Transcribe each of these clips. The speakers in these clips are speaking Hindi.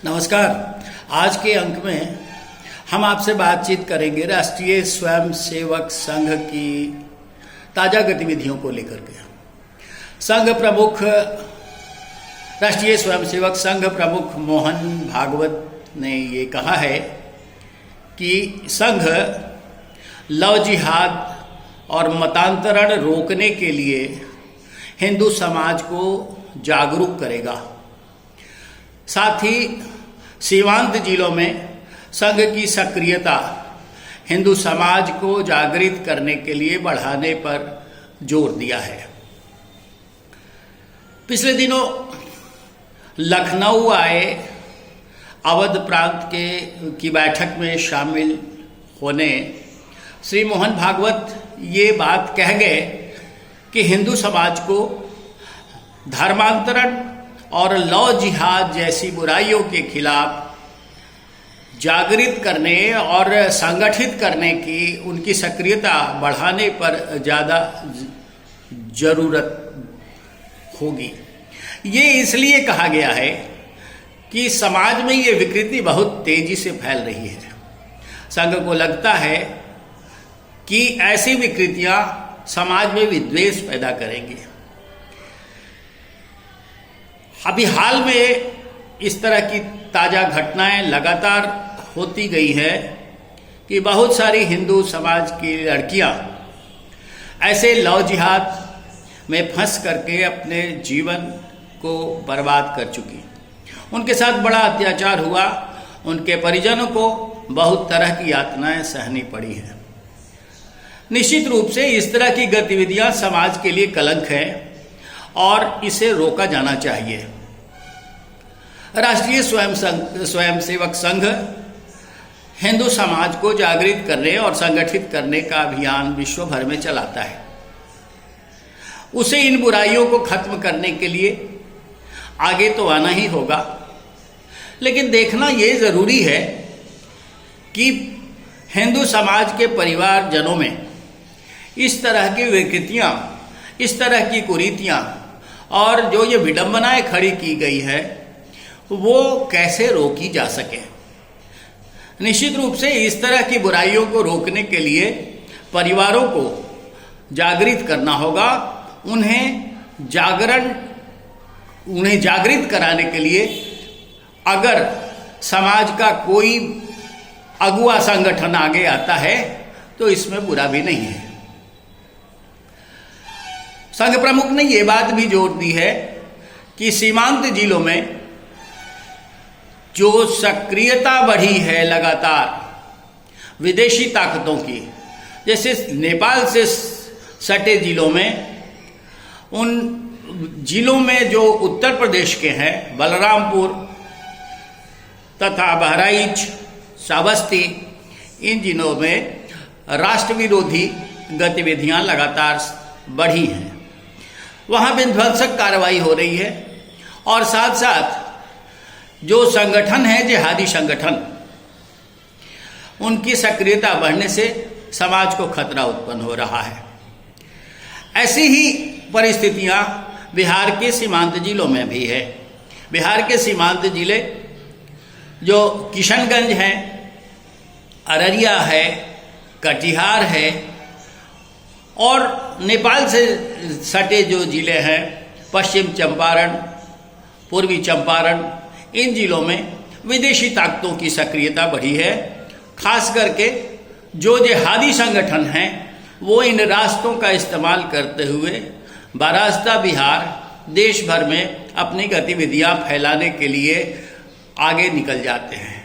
नमस्कार। आज के अंक में हम आपसे बातचीत करेंगे राष्ट्रीय स्वयंसेवक संघ की ताज़ा गतिविधियों को लेकर के। संघ प्रमुख राष्ट्रीय स्वयंसेवक संघ प्रमुख मोहन भागवत ने ये कहा है कि संघ लव जिहाद और मतांतरण रोकने के लिए हिंदू समाज को जागरूक करेगा। साथ ही सीमांत जिलों में संघ की सक्रियता हिंदू समाज को जागृत करने के लिए बढ़ाने पर जोर दिया है। पिछले दिनों लखनऊ आए अवध प्रांत की बैठक में शामिल होने श्री मोहन भागवत ये बात कह गए कि हिंदू समाज को धर्मांतरण और लव जिहाद जैसी बुराइयों के खिलाफ जागृत करने और संगठित करने की उनकी सक्रियता बढ़ाने पर ज़्यादा जरूरत होगी। ये इसलिए कहा गया है कि समाज में ये विकृति बहुत तेजी से फैल रही है। संघ को लगता है कि ऐसी विकृतियां समाज में विद्वेष पैदा करेंगी। अभी हाल में इस तरह की ताज़ा घटनाएं लगातार होती गई है कि बहुत सारी हिंदू समाज की लड़कियां ऐसे लव जिहाद में फंस करके अपने जीवन को बर्बाद कर चुकी। उनके साथ बड़ा अत्याचार हुआ, उनके परिजनों को बहुत तरह की यातनाएं सहनी पड़ी हैं। निश्चित रूप से इस तरह की गतिविधियां समाज के लिए कलंक है और इसे रोका जाना चाहिए। राष्ट्रीय स्वयंसेवक संघ हिंदू समाज को जागृत करने और संगठित करने का अभियान विश्व भर में चलाता है। उसे इन बुराइयों को खत्म करने के लिए आगे तो आना ही होगा, लेकिन देखना ये जरूरी है कि हिंदू समाज के परिवारजनों में इस तरह की विकृतियां, इस तरह की कुरीतियां और जो ये विडंबनाएं खड़ी की गई है वो कैसे रोकी जा सके। निश्चित रूप से इस तरह की बुराइयों को रोकने के लिए परिवारों को जागृत करना होगा। उन्हें जागृत कराने के लिए अगर समाज का कोई अगुआ संगठन आगे आता है तो इसमें बुरा भी नहीं है। संघ प्रमुख ने यह बात भी जोर दी है कि सीमांत जिलों में जो सक्रियता बढ़ी है लगातार विदेशी ताकतों की, जैसे नेपाल से सटे जिलों में, उन जिलों में जो उत्तर प्रदेश के हैं, बलरामपुर तथा बहराइच, श्रावस्ती, इन जिलों में राष्ट्र विरोधी गतिविधियां लगातार बढ़ी हैं। वहाँ विध्वंसक कार्रवाई हो रही है और साथ साथ जो संगठन है जिहादी संगठन, उनकी सक्रियता बढ़ने से समाज को खतरा उत्पन्न हो रहा है। ऐसी ही परिस्थितियां बिहार के सीमांत जिलों में भी है। बिहार के सीमांत जिले जो किशनगंज है, अररिया है, कटिहार है और नेपाल से सटे जो जिले हैं पश्चिम चंपारण, पूर्वी चंपारण, इन जिलों में विदेशी ताकतों की सक्रियता बढ़ी है। खास करके जो जिहादी संगठन हैं वो इन रास्तों का इस्तेमाल करते हुए बरास्ता बिहार देश भर में अपनी गतिविधियां फैलाने के लिए आगे निकल जाते हैं।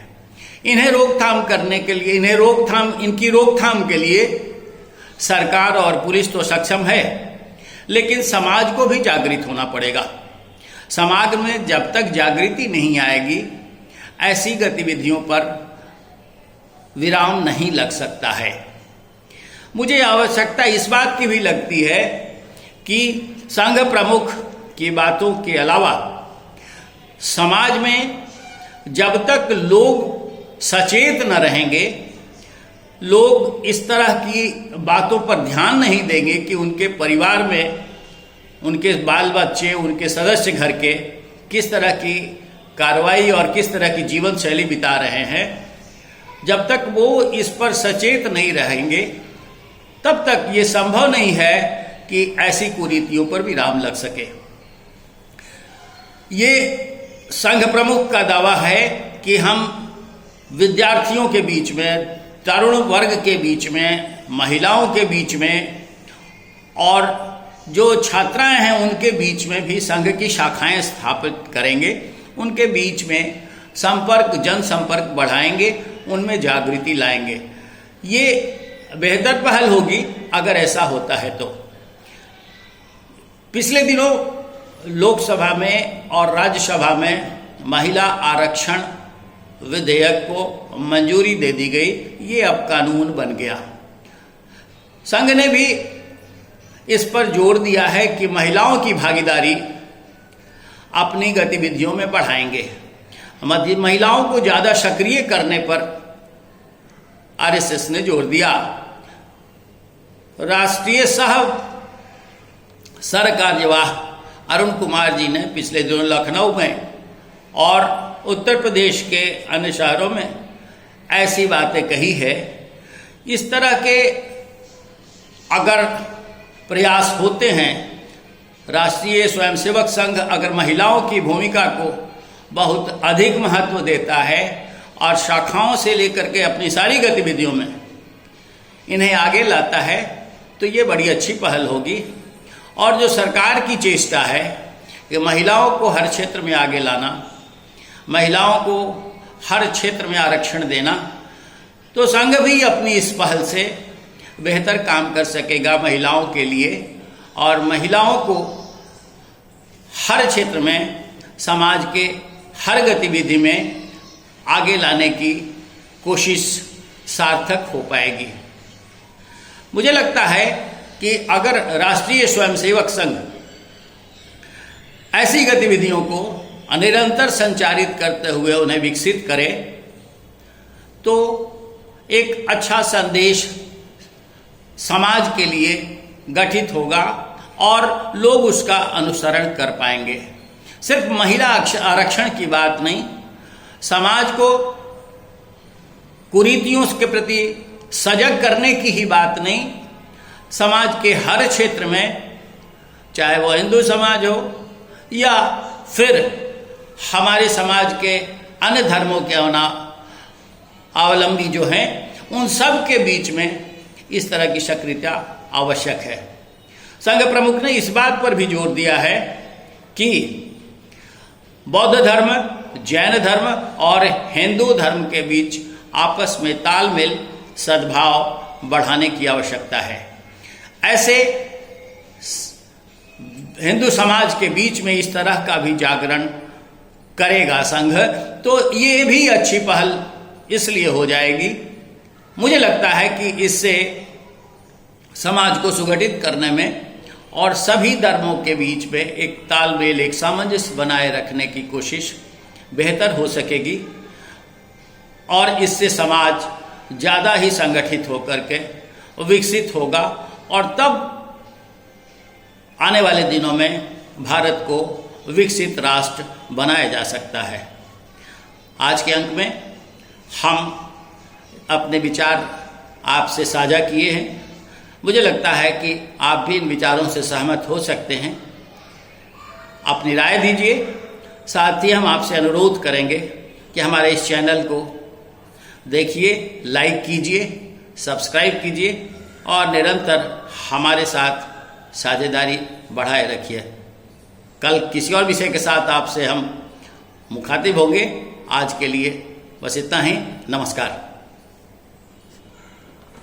इन्हें रोकथाम करने के लिए, इनकी रोकथाम के लिए सरकार और पुलिस तो सक्षम है, लेकिन समाज को भी जागृत होना पड़ेगा। समाज में जब तक जागृति नहीं आएगी ऐसी गतिविधियों पर विराम नहीं लग सकता है। मुझे आवश्यकता इस बात की भी लगती है कि संघ प्रमुख की बातों के अलावा समाज में जब तक लोग सचेत न रहेंगे, लोग इस तरह की बातों पर ध्यान नहीं देंगे कि उनके परिवार में उनके बाल बच्चे, उनके सदस्य घर के किस तरह की कार्रवाई और किस तरह की जीवन शैली बिता रहे हैं, जब तक वो इस पर सचेत नहीं रहेंगे तब तक ये संभव नहीं है कि ऐसी कुरीतियों पर विराम लग सके। ये संघ प्रमुख का दावा है कि हम विद्यार्थियों के बीच में, तरुण वर्ग के बीच में, महिलाओं के बीच में और जो छात्राएं हैं उनके बीच में भी संघ की शाखाएं स्थापित करेंगे, उनके बीच में संपर्क, जनसंपर्क बढ़ाएंगे, उनमें जागृति लाएंगे। ये बेहतर पहल होगी अगर ऐसा होता है तो। पिछले दिनों लोकसभा में और राज्यसभा में महिला आरक्षण विधेयक को मंजूरी दे दी गई, ये अब कानून बन गया। संघ ने भी इस पर जोर दिया है कि महिलाओं की भागीदारी अपनी गतिविधियों में बढ़ाएंगे। महिलाओं को ज़्यादा सक्रिय करने पर आरएसएस ने जोर दिया। राष्ट्रीय सह सरकार्यवाह अरुण कुमार जी ने पिछले दिनों लखनऊ में और उत्तर प्रदेश के अन्य शहरों में ऐसी बातें कही है। इस तरह के अगर प्रयास होते हैं, राष्ट्रीय स्वयंसेवक संघ अगर महिलाओं की भूमिका को बहुत अधिक महत्व देता है और शाखाओं से लेकर के अपनी सारी गतिविधियों में इन्हें आगे लाता है, तो ये बड़ी अच्छी पहल होगी। और जो सरकार की चेष्टा है कि महिलाओं को हर क्षेत्र में आगे लाना, महिलाओं को हर क्षेत्र में आरक्षण देना, तो संघ भी अपनी इस पहल से बेहतर काम कर सकेगा महिलाओं के लिए और महिलाओं को हर क्षेत्र में, समाज के हर गतिविधि में आगे लाने की कोशिश सार्थक हो पाएगी। मुझे लगता है कि अगर राष्ट्रीय स्वयंसेवक संघ ऐसी गतिविधियों को निरंतर संचालित करते हुए उन्हें विकसित करे तो एक अच्छा संदेश समाज के लिए गठित होगा और लोग उसका अनुसरण कर पाएंगे। सिर्फ महिला आरक्षण की बात नहीं, समाज को कुरीतियों के प्रति सजग करने की ही बात नहीं, समाज के हर क्षेत्र में, चाहे वो हिंदू समाज हो या फिर हमारे समाज के अन्य धर्मों के अवलंबी जो हैं, उन सब के बीच में इस तरह की सक्रियता आवश्यक है। संघ प्रमुख ने इस बात पर भी जोर दिया है कि बौद्ध धर्म, जैन धर्म और हिंदू धर्म के बीच आपस में तालमेल, सद्भाव बढ़ाने की आवश्यकता है। ऐसे हिंदू समाज के बीच में इस तरह का भी जागरण करेगा संघ, तो ये भी अच्छी पहल इसलिए हो जाएगी। मुझे लगता है कि इससे समाज को सुगठित करने में और सभी धर्मों के बीच में एक तालमेल, एक सामंजस्य बनाए रखने की कोशिश बेहतर हो सकेगी और इससे समाज ज़्यादा ही संगठित होकर के विकसित होगा और तब आने वाले दिनों में भारत को विकसित राष्ट्र बनाया जा सकता है। आज के अंक में हम अपने विचार आपसे साझा किए हैं। मुझे लगता है कि आप भी इन विचारों से सहमत हो सकते हैं। अपनी राय दीजिए। साथ ही हम आपसे अनुरोध करेंगे कि हमारे इस चैनल को देखिए, लाइक कीजिए, सब्सक्राइब कीजिए और निरंतर हमारे साथ साझेदारी बढ़ाए रखिए। कल किसी और विषय के साथ आपसे हम मुखातिब होंगे। आज के लिए बस इतना ही। नमस्कार।